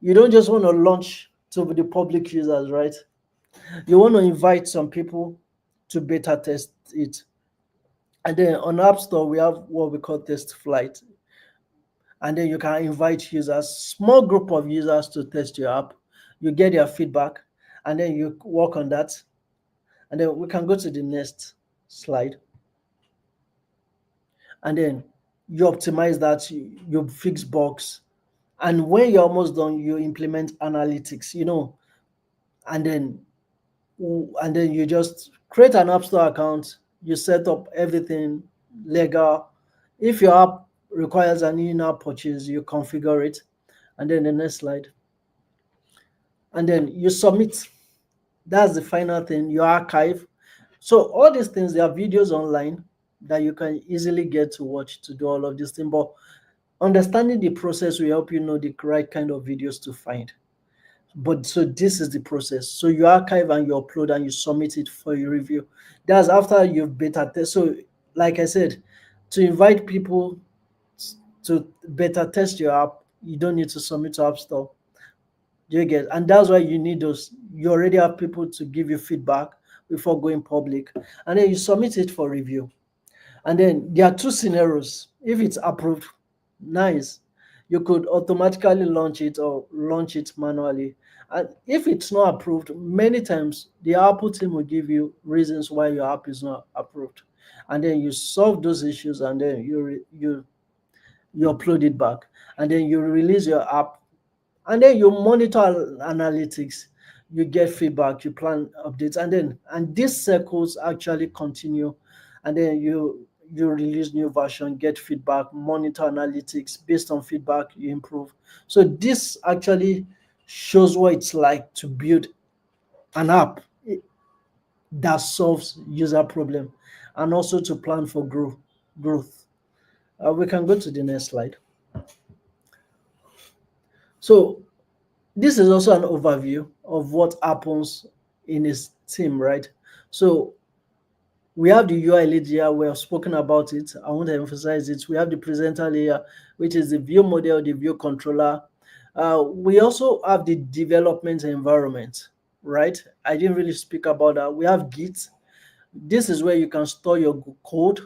you don't just want to launch to the public users, right? You want to invite some people to beta test it. And then on App Store, we have what we call test flight. And then you can invite users, small group of users to test your app. You get their feedback, and then you work on that. And then we can go to the next slide. And then you optimize that, you fix bugs. And when you're almost done, you implement analytics, and then you just create an App Store account, you set up everything legal. If your app requires an in-app purchase, you configure it. And then the next slide. And then you submit. That's the final thing, you archive. So all these things, there are videos online that you can easily get to watch to do all of these things. But understanding the process will help you know the right kind of videos to find. But so this is the process. So you archive and you upload and you submit it for your review. That's after you've beta test. So like I said, to invite people to beta test your app, you don't need to submit to App Store. Do you get? And that's why you need those. You already have people to give you feedback before going public. And then you submit it for review. And then there are two scenarios. If it's approved, nice. You could automatically launch it or launch it manually. And if it's not approved, many times the Apple team will give you reasons why your app is not approved. And then you solve those issues, and then you upload it back. And then you release your app, and then you monitor analytics, you get feedback, you plan updates, and these cycles actually continue. And then you release new version, get feedback, monitor analytics. Based on feedback, you improve. So this actually shows what it's like to build an app that solves user problem, and also to plan for growth. We can go to the next slide. So this is also an overview of what happens in a team, right? So we have the UI layer, we have spoken about it. I want to emphasize it. We have the presenter layer, which is the view model, the view controller. We also have the development environment, right? I didn't really speak about that. We have Git. This is where you can store your code.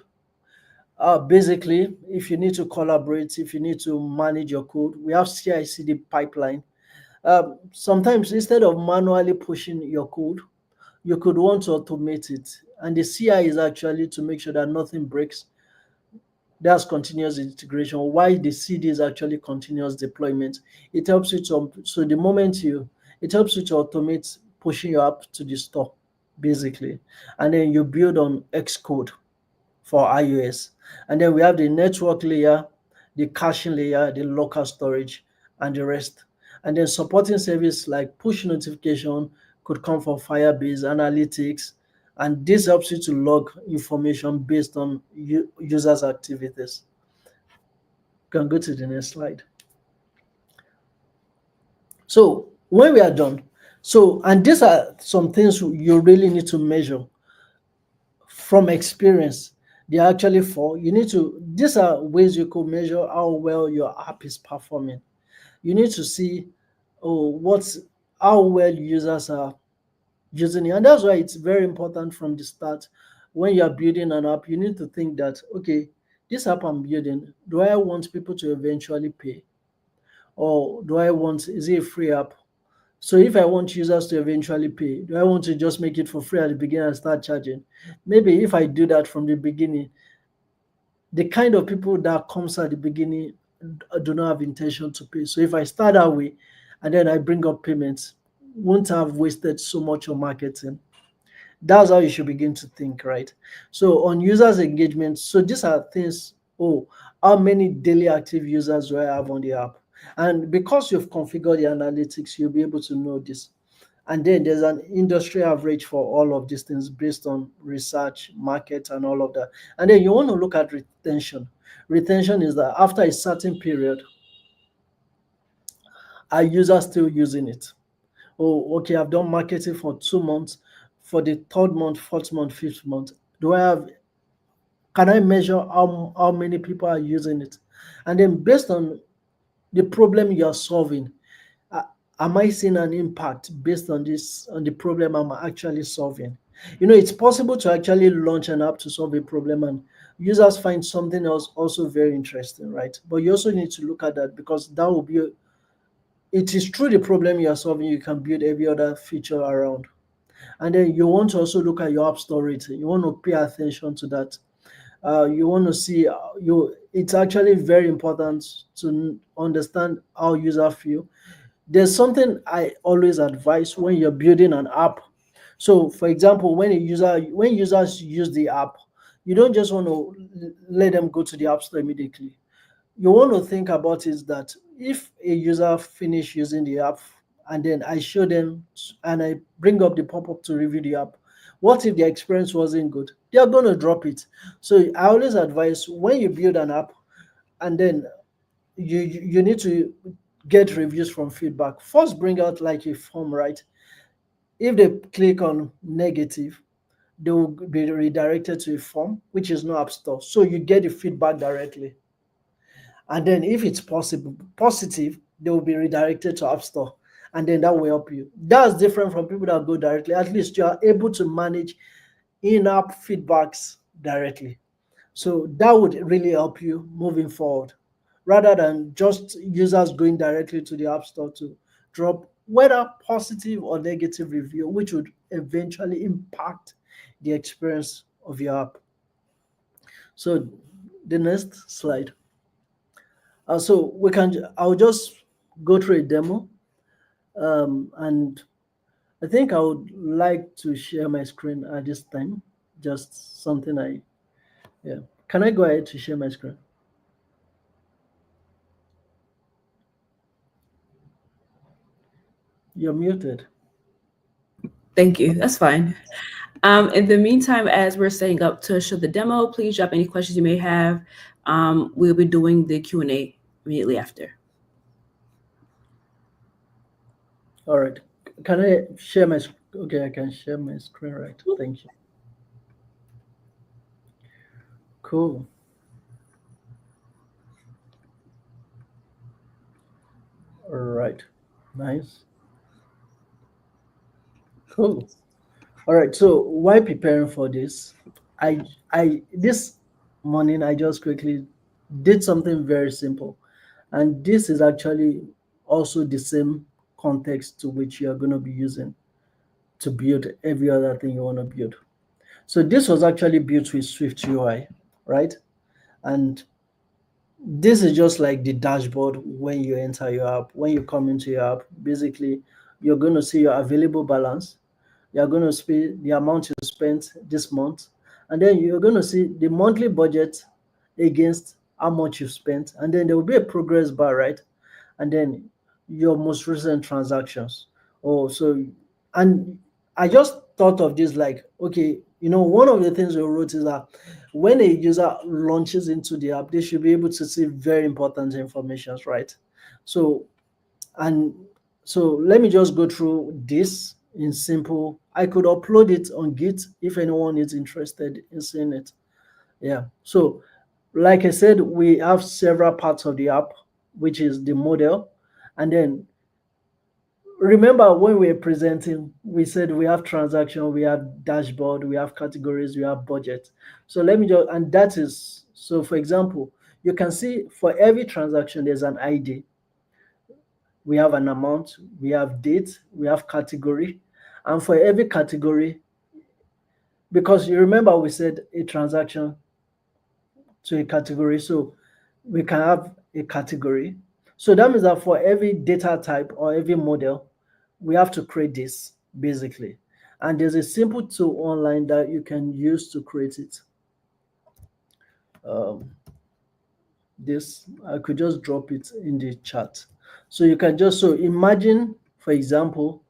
Basically, if you need to collaborate, if you need to manage your code, we have CI/CD pipeline. Sometimes instead of manually pushing your code, you could want to automate it. And the CI is actually to make sure that nothing breaks. That's continuous integration. Why the CD is actually continuous deployment. It helps you to, so the moment it helps you to automate pushing your app to the store, basically. And then you build on Xcode for iOS. And then we have the network layer, the caching layer, the local storage, and the rest. And then supporting service like push notification could come from Firebase analytics, and this helps you to log information based on users' activities. You can go to the next slide. So when we are done, and these are some things you really need to measure from experience. They actually fall. You need to, these are ways you could measure how well your app is performing. You need to see, oh, what's, how well users are using it. And that's why it's very important from the start. When you're building an app, you need to think that, okay, this app I'm building, do I want people to eventually pay? Or do I want, is it a free app? So if I want users to eventually pay, do I want to just make it for free at the beginning and start charging? Maybe if I do that from the beginning, the kind of people that comes at the beginning do not have intention to pay. So if I start that way and then I bring up payments, won't have wasted so much on marketing. That's how you should begin to think, right? So on users engagement, so these are things, oh, how many daily active users do I have on the app? And because you've configured the analytics, you'll be able to know this. And then there's an industry average for all of these things based on research, market, and all of that. And then you want to look at retention. Retention is that after a certain period, are users still using it? Oh, okay, I've done marketing for 2 months. For the third month, fourth month, fifth month, do I have, can I measure how many people are using it? And then based on the problem you're solving, uh, am I seeing an impact based on this, on the problem I'm actually solving? You know, it's possible to actually launch an app to solve a problem and users find something else also very interesting, right? But you also need to look at that because that will be, it is through the problem you are solving, you can build every other feature around. And then you want to also look at your app store rating. You want to pay attention to that. You want to see, you. It's actually very important to understand how user feel. There's something I always advise when you're building an app. So, for example, when users use the app, you don't just want to let them go to the app store immediately. You want to think about is that if a user finish using the app and then I show them and I bring up the pop-up to review the app, what if the experience wasn't good? They are going to drop it. So I always advise when you build an app and then you need to get reviews from feedback. First, bring out like a form, right? If they click on negative, they will be redirected to a form, which is no app store. So you get the feedback directly. And then if it's possible positive, they will be redirected to App Store. And then that will help you. That's different from people that go directly. At least you are able to manage in-app feedbacks directly. So that would really help you moving forward rather than just users going directly to the App Store to drop whether positive or negative review, which would eventually impact the experience of your app. So the next slide. So we can, I'll just go through a demo. And I think I would like to share my screen at this time. Just something yeah. Can I go ahead to share my screen? You're muted. Thank you. That's fine. In the meantime, as we're setting up to show the demo, please drop any questions you may have. We'll be doing the Q&A immediately after. All right. Can I share my, okay, I can share my screen, right? Thank you. Cool. All right. Nice. Cool. All right. So while preparing for this, this morning I just quickly did something very simple. And this is actually also the same context to which you are going to be using to build every other thing you want to build. So this was actually built with Swift UI, right? And this is just like the dashboard when you enter your app. When you come into your app, basically, you're going to see your available balance. You're going to see the amount you spent this month. And then you're going to see the monthly budget against how much you've spent. And then there will be a progress bar, right? And then your most recent transactions. Oh, so, and I just thought of this like, okay, you know, one of the things we wrote is that when a user launches into the app, they should be able to see very important information, right? So, and so let me just go through this in simple. I could upload it on Git if anyone is interested in seeing it. Yeah. So, like I said, we have several parts of the app, which is the model. And then remember when we were presenting, we said we have transaction, we have dashboard, we have categories, we have budget. So let me just, and that is, so for example, you can see for every transaction, there's an ID. We have an amount, we have date, we have category. And for every category, because you remember we said a transaction to a category. So we can have a category. So that means that for every data type or every model, we have to create this basically. And there's a simple tool online that you can use to create it. Um, this, I could just drop it in the chat. So you can just, so imagine, for example,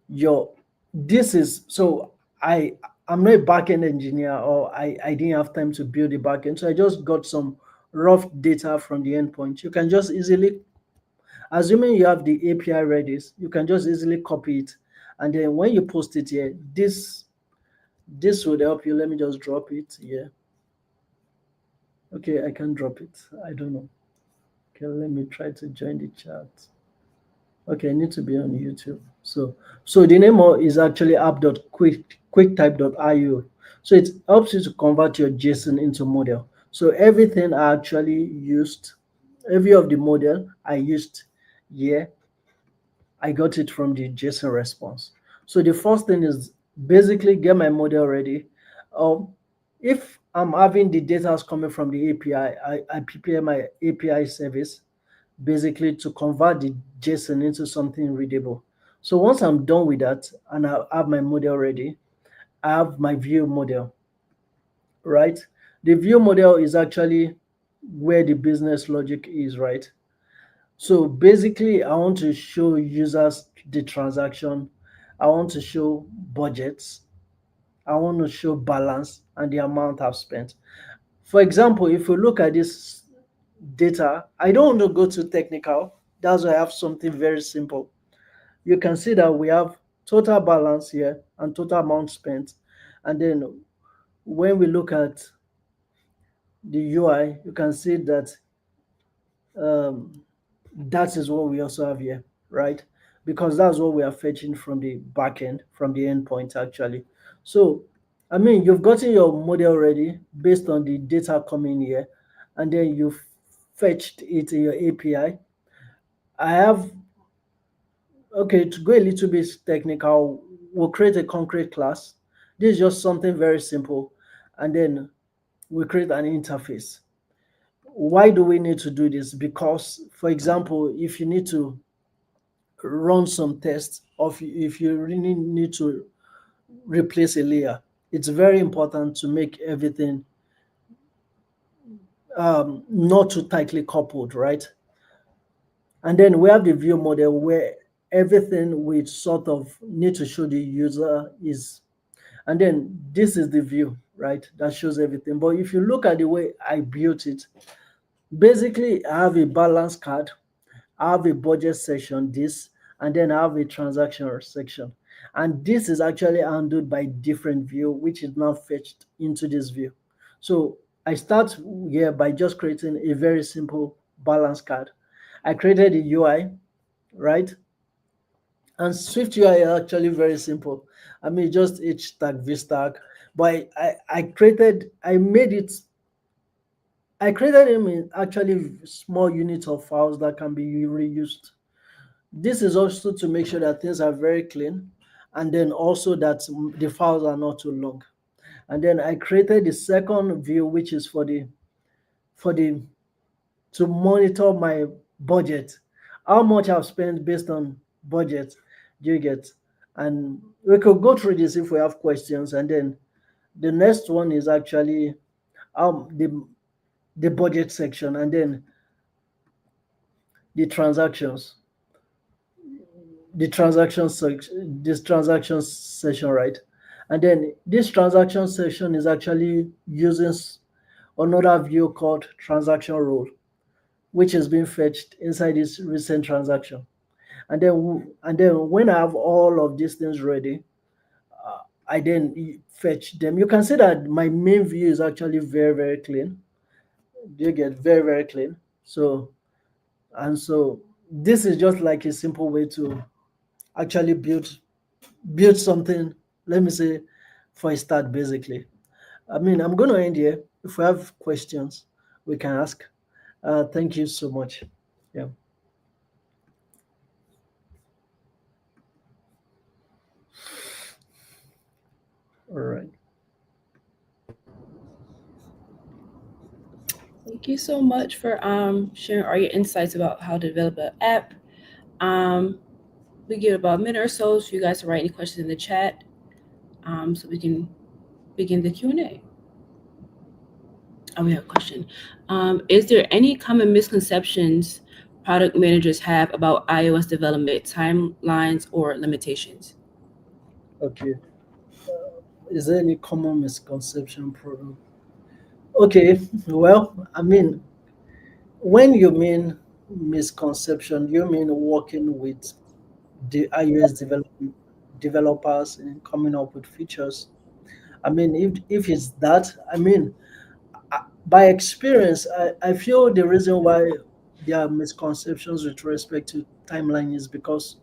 your, this is, so I'm not a backend engineer, or I didn't have time to build the backend. So I just got some rough data from the endpoint. You can just easily, assuming you have the API ready, you can just easily copy it. And then when you post it here, this would help you. Let me just drop it here. Okay, I can drop it. I don't know. Okay, let me try to join the chat. Okay, I need to be on YouTube. So the name is actually app.quickttype.io. So it helps you to convert your JSON into model. So everything I actually used, every of the model I used here, I got it from the JSON response. So the first thing is basically get my model ready. Um, if I'm having the data coming from the API, I prepare my API service basically to convert the JSON into something readable. So once I'm done with that and I have my model ready, I have my view model, right? The view model is actually where the business logic is, right? So basically, I want to show users the transaction. I want to show budgets. I want to show balance and the amount I've spent. For example, if we look at this data, I don't want to go too technical. That's why I have something very simple. You can see that we have total balance here and total amount spent. And then when we look at the UI, you can see that um, that is what we also have here, right? Because that's what we are fetching from the backend, from the endpoint actually. So, I mean, you've gotten your model ready based on the data coming here, and then you've fetched it in your API. I have, okay, to go a little bit technical, we'll create a concrete class. This is just something very simple, and then we create an interface. Why do we need to do this? Because, for example, if you need to run some tests, or if you really need to replace a layer, it's very important to make everything not too tightly coupled, right? And then we have the view model where everything we sort of need to show the user is, and then this is the view, right? That shows everything. But if you look at the way I built it, basically I have a balance card, I have a budget section, this, and then I have a transaction section. And this is actually handled by different view, which is now fetched into this view. So I start here by just creating a very simple balance card. I created a UI, right? And Swift UI is actually very simple. I mean, just H tag, V tag. But I created them in actually small units of files that can be reused. This is also to make sure that things are very clean, and then also that the files are not too long. And then I created the second view, which is for the to monitor my budget, how much I've spent based on budget. Do you get? And we could go through this if we have questions. And then the next one is actually um the the budget section, and then the transactions, this transaction session, right? And then this transaction session is actually using another view called transaction role, which is being fetched inside this recent transaction. And then when I have all of these things ready, I then fetch them. You can see that my main view is actually very, very clean. You get very, very clean. So, and so this is just like a simple way to actually build something, let me say, for a start, basically. I mean, I'm going to end here. If we have questions, we can ask. Thank you so much. Yeah. All right. Thank you so much for sharing all your insights about how to develop an app. Um, we give about a minute or so for you guys to write any questions in the chat, so we can begin the Q&A. Oh, we have a question. Is there any common misconceptions product managers have about iOS development timelines or limitations? Okay. Is there any common misconception problem? Okay. Well, I mean, when you mean misconception, you mean working with the iOS developers and coming up with features. I mean, if it's that, I mean, by experience, I feel the reason why there are misconceptions with respect to timeline is because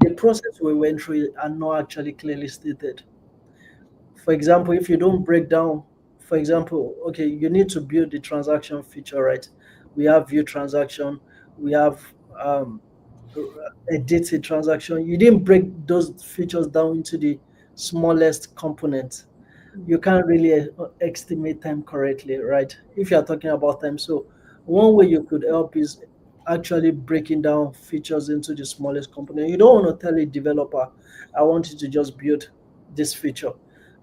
the process we went through are not actually clearly stated. For example, if you don't break down, for example, okay, you need to build the transaction feature, right? We have view transaction, we have um, a data transaction. You didn't break those features down into the smallest component. You can't really estimate time correctly, right? If you are talking about time. So one way you could help is actually breaking down features into the smallest component. You don't want to tell a developer, I want you to just build this feature.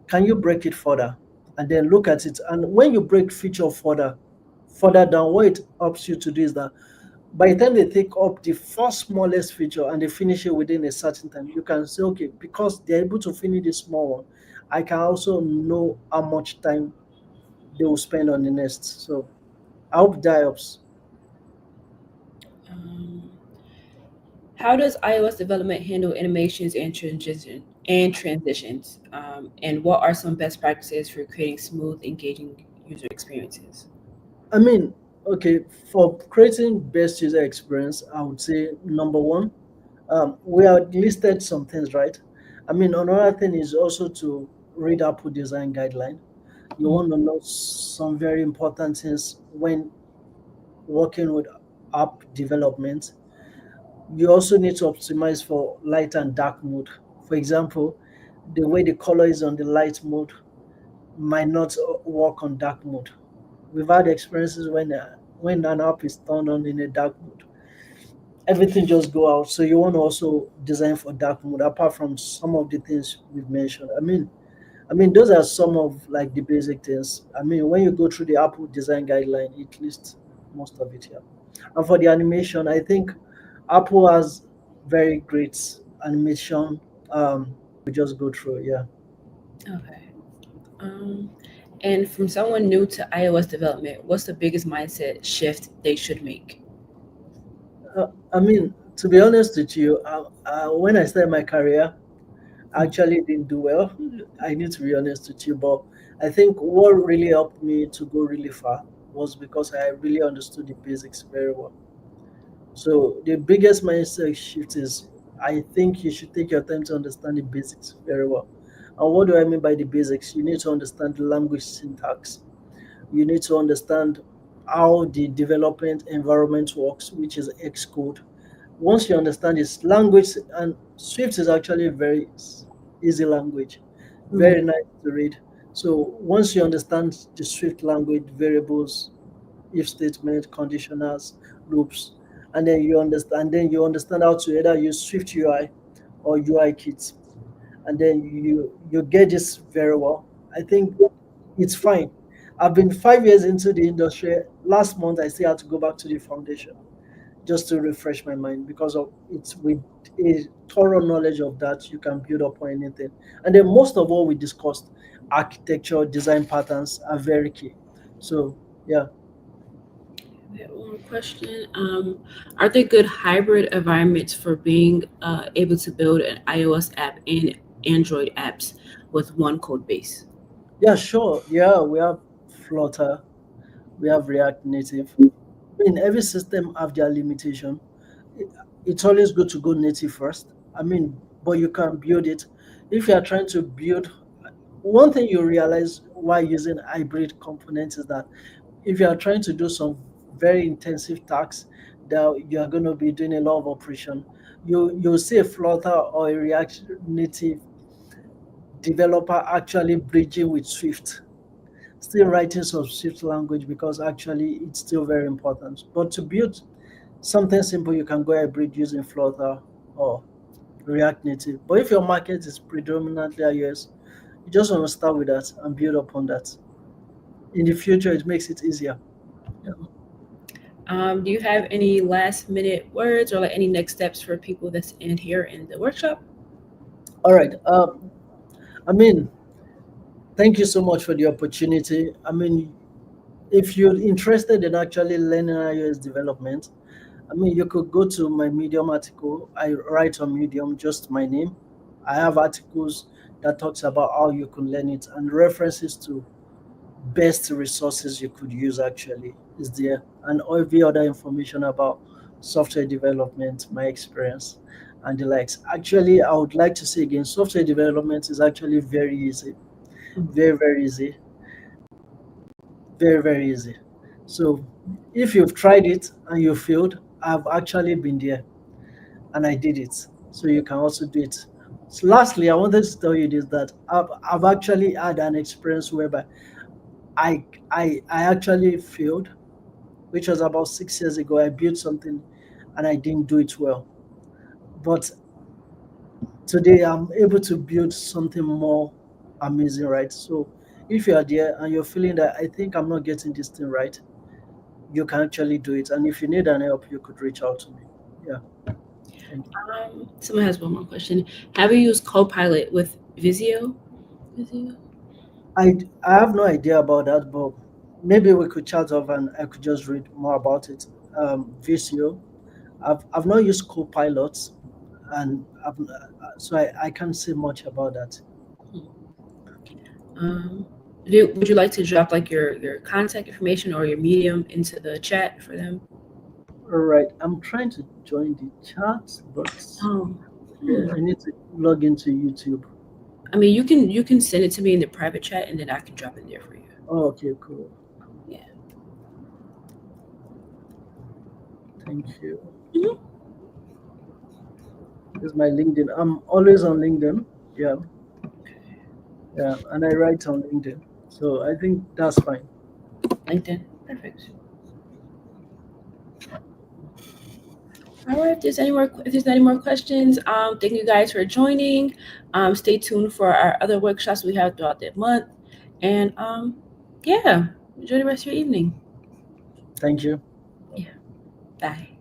Can you break it further? And then look at it. And when you break feature further down, what it helps you to do is that by the time they take up the first smallest feature and they finish it within a certain time, you can say, okay, because they're able to finish the small one, I can also know how much time they will spend on the next. So I hope that helps. Um, how does iOS development handle animations and transitions? And what are some best practices for creating smooth, engaging user experiences? I mean, okay, for creating best user experience, I would say number one, we have listed some things, right? I mean, another thing is also to read Apple design guideline. You want to know some very important things when working with app development. You also need to optimize for light and dark mode. For example, the way the color is on the light mode might not work on dark mode. We've had experiences when an app is turned on in a dark mode, everything just go out. So you want to also design for dark mode apart from some of the things we've mentioned. I mean, those are some of like the basic things. I mean, when you go through the Apple design guideline, it lists most of it here. And for the animation, I think Apple has very great animation. We just go through, yeah. Okay. Um, and from someone new to iOS development, what's the biggest mindset shift they should make? I mean, to be honest with you, when I started my career, I actually didn't do well. I need to be honest with you, but I think what really helped me to go really far was because I really understood the basics very well. So the biggest mindset shift is I think you should take your time to understand the basics very well. And what do I mean by the basics? You need to understand the language syntax. You need to understand how the development environment works, which is Xcode. Once you understand this language, and Swift is actually a very easy language, Mm. very nice to read. So once you understand the Swift language, variables, if statement, conditionals, loops, and then you understand how to either use Swift UI or UI kits, and then you get this very well. I think it's fine. I've been 5 years into the industry. Last month, I still had to go back to the foundation just to refresh my mind because of it's with a thorough knowledge of that you can build up on anything. And then most of what we discussed, architecture, design patterns are very key. So yeah. We have one more question. Are there good hybrid environments for being able to build an iOS app in Android apps with one code base? Yeah, sure. Yeah, we have Flutter, we have React Native. I mean, every system have their limitation. It- It's always good to go native first. I mean, but you can build it. If you are trying to build, one thing you realize while using hybrid components is that if you are trying to do some very intensive tasks that you are going to be doing a lot of operation, you'll see a Flutter or a React Native developer actually bridging with Swift, still writing some Swift language because actually it's still very important. But to build something simple, you can go hybrid using Flutter or React Native. But if your market is predominantly iOS, you just want to start with that and build upon that. In the future, it makes it easier. Yeah. Do you have any last minute words or like any next steps for people that's in here in the workshop? All right. I mean, thank you so much for the opportunity. I mean, if you're interested in actually learning iOS development, I mean, you could go to my Medium article. I write on Medium, just my name. I have articles that talks about how you can learn it and references to best resources you could use actually is there, and every other information about software development, my experience, and the likes. Actually, I would like to say again, software development is actually very easy, very, very easy, very, very easy. So if you've tried it and you failed, I've actually been there and I did it. So you can also do it. So lastly, I wanted to tell you this that I've actually had an experience whereby I actually failed, which was about 6 years ago. I built something and I didn't do it well. But today I'm able to build something more amazing, right? So if you are there and you're feeling that I think I'm not getting this thing right, you can actually do it. And if you need an help, you could reach out to me. Yeah, thank you. Someone has one more question. Have you used Copilot with Visio? Visio? I have no idea about that, but maybe we could chat off and I could just read more about it. VCO, I've not used Copilot, and so I can't say much about that. Um, would you like to drop like your contact information or your medium into the chat for them? All right, I'm trying to join the chat, but Oh, yeah, hmm. I need to log into YouTube. I mean, you can send it to me in the private chat, and then I can drop it there for you. Oh, okay, cool. Yeah. Thank you. Mhm. This is my LinkedIn. I'm always on LinkedIn. Yeah, yeah, and I write on LinkedIn, so I think that's fine. LinkedIn. Perfect. All right. If there's any more questions, thank you guys for joining. Stay tuned for our other workshops we have throughout the month, and yeah, enjoy the rest of your evening. Thank you. Yeah. Bye.